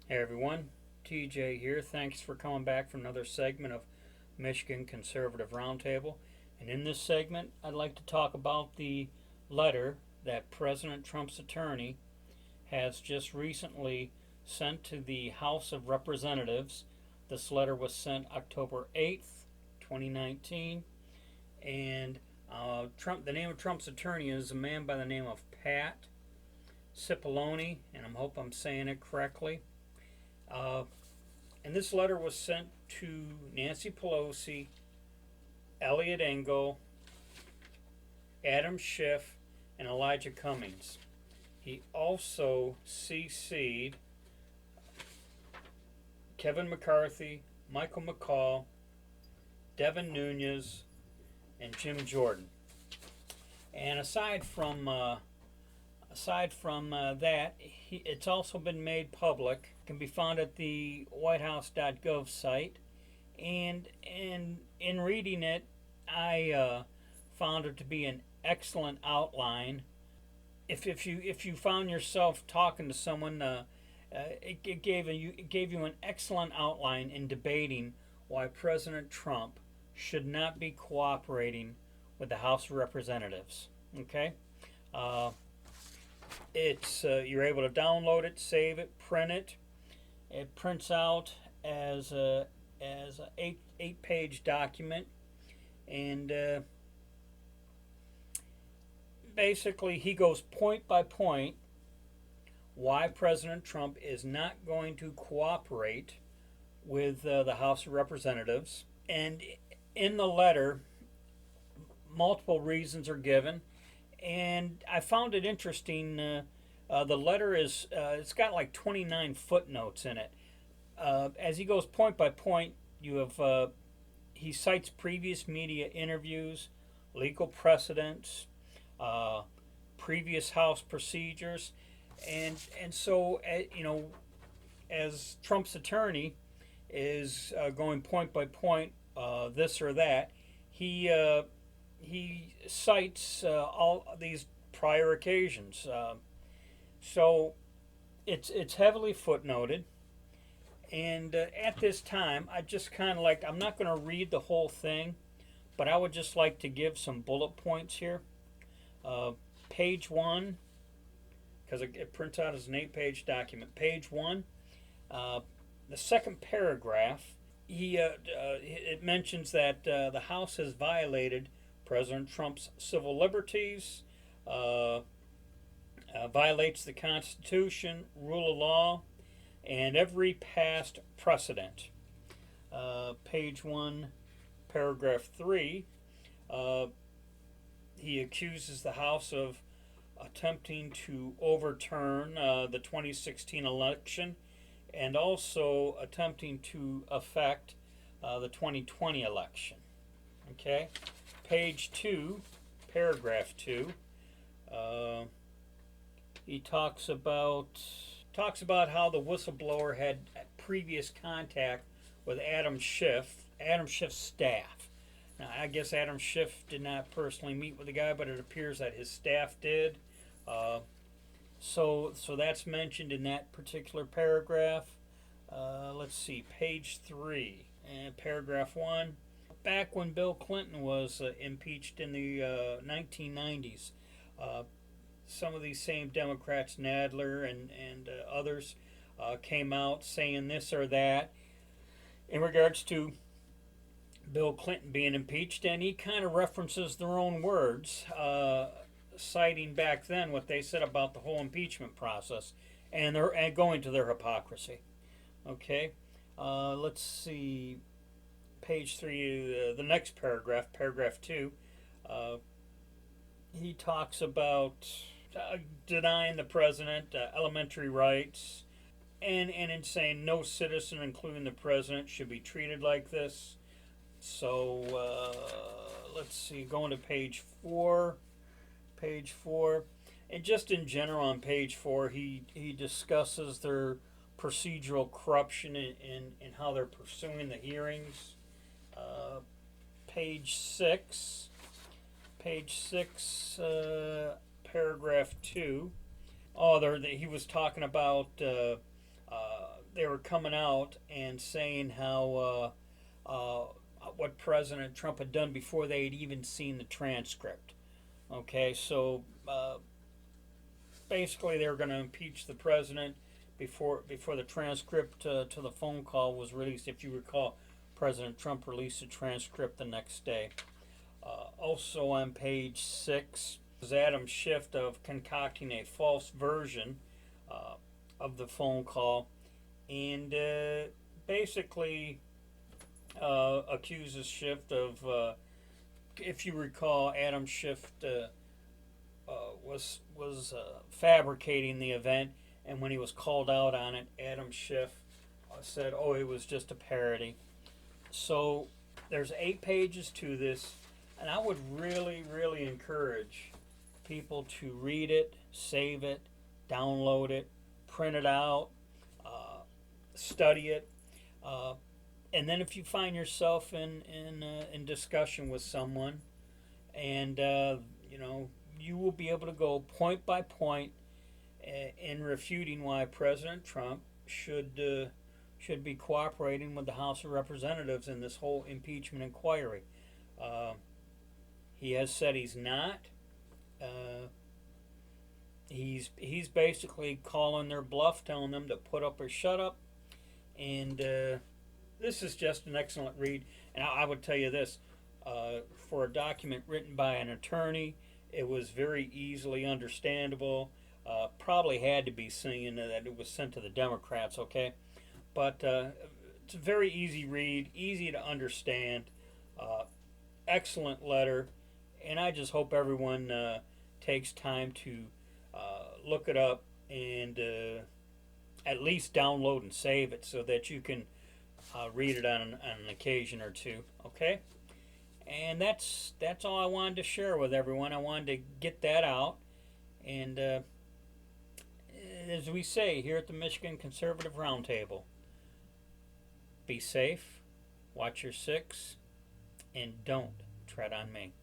Hey everyone, TJ here. Thanks for coming back for another segment of Michigan Conservative Roundtable. And in this segment, I'd like to talk about the letter that President Trump's attorney has just recently sent to the House of Representatives. This letter was sent October 8th, 2019. And the name of Trump's attorney is a man by the name of Pat Cipollone, and I hope I'm saying it correctly. Uh, and this letter was sent to Nancy Pelosi, Eliot Engel, Adam Schiff, and Elijah Cummings. He also CC'd Kevin McCarthy, Michael McCall, Devin Nunes, and Jim Jordan. And aside from that, it's also been made public. It can be found at the whitehouse.gov site. And in reading it, I found it to be an excellent outline. If you found yourself talking to someone, it gave you an excellent outline in debating why President Trump should not be cooperating with the House of Representatives. Okay. Uh, it's you're able to download it, save it, print it. It prints out as a eight page document, and basically he goes point by point why President Trump is not going to cooperate with the House of Representatives. And in the letter, multiple reasons are given, and I found it interesting. The letter is it's got like 29 footnotes in it. As he goes point by point, you have he cites previous media interviews, legal precedents, uh, previous House procedures, and so as Trump's attorney is going point by point, this or that, he cites all these prior occasions. So it's heavily footnoted, and at this time, I just kind of like I'm not going to read the whole thing, but I would just like to give some bullet points here. Uh, Page one, because it prints out as an 8 page document. Page one, uh, the second paragraph, it mentions that the House has violated President Trump's civil liberties, uh, violates the Constitution, rule of law, and every past precedent. Page 1, paragraph 3, uh, he accuses the House of attempting to overturn the 2016 election and also attempting to affect the 2020 election. Okay? Page 2, paragraph 2, uh, he talks about how the whistleblower had previous contact with Adam Schiff's staff. Now, I guess Adam Schiff did not personally meet with the guy, but it appears that his staff did. So that's mentioned in that particular paragraph. Let's see, page 3, and paragraph 1. Back when Bill Clinton was impeached in the 1990s, some of these same Democrats, Nadler and others, came out saying this or that in regards to Bill Clinton being impeached, and he kind of references their own words, citing back then what they said about the whole impeachment process, and going to their hypocrisy. Okay, let's see, page 3, the next paragraph, paragraph 2. He talks about denying the president elementary rights, and in saying no citizen, including the president, should be treated like this. So let's see, going to page 4, and just in general on page 4, he discusses their procedural corruption in how they're pursuing the hearings. Page 6, paragraph 2. He was talking about they were coming out and saying how what President Trump had done before they had even seen the transcript. Okay, so basically they were going to impeach the president before the transcript to the phone call was released. If you recall, President Trump released a transcript the next day. Also on page 6 is Adam Schiff of concocting a false version of the phone call, and basically accuses Schiff of, if you recall, Adam Schiff was fabricating the event, and when he was called out on it, Adam Schiff said, "Oh, it was just a parody." So there's 8 pages to this, and I would really, really encourage people to read it, save it, download it, print it out, study it, and then if you find yourself in discussion with someone, and you will be able to go point by point in refuting why President Trump should be cooperating with the House of Representatives in this whole impeachment inquiry. He has said he's not. He's basically calling their bluff, telling them to put up or shut up. And this is just an excellent read. And I would tell you this, for a document written by an attorney, it was very easily understandable. Probably had to be seen that it was sent to the Democrats, okay? But it's a very easy read, easy to understand, excellent letter, and I just hope everyone takes time to look it up and at least download and save it so that you can read it on an occasion or two, okay? And that's all I wanted to share with everyone. I wanted to get that out, and as we say here at the Michigan Conservative Roundtable, be safe, watch your 6, and don't tread on me.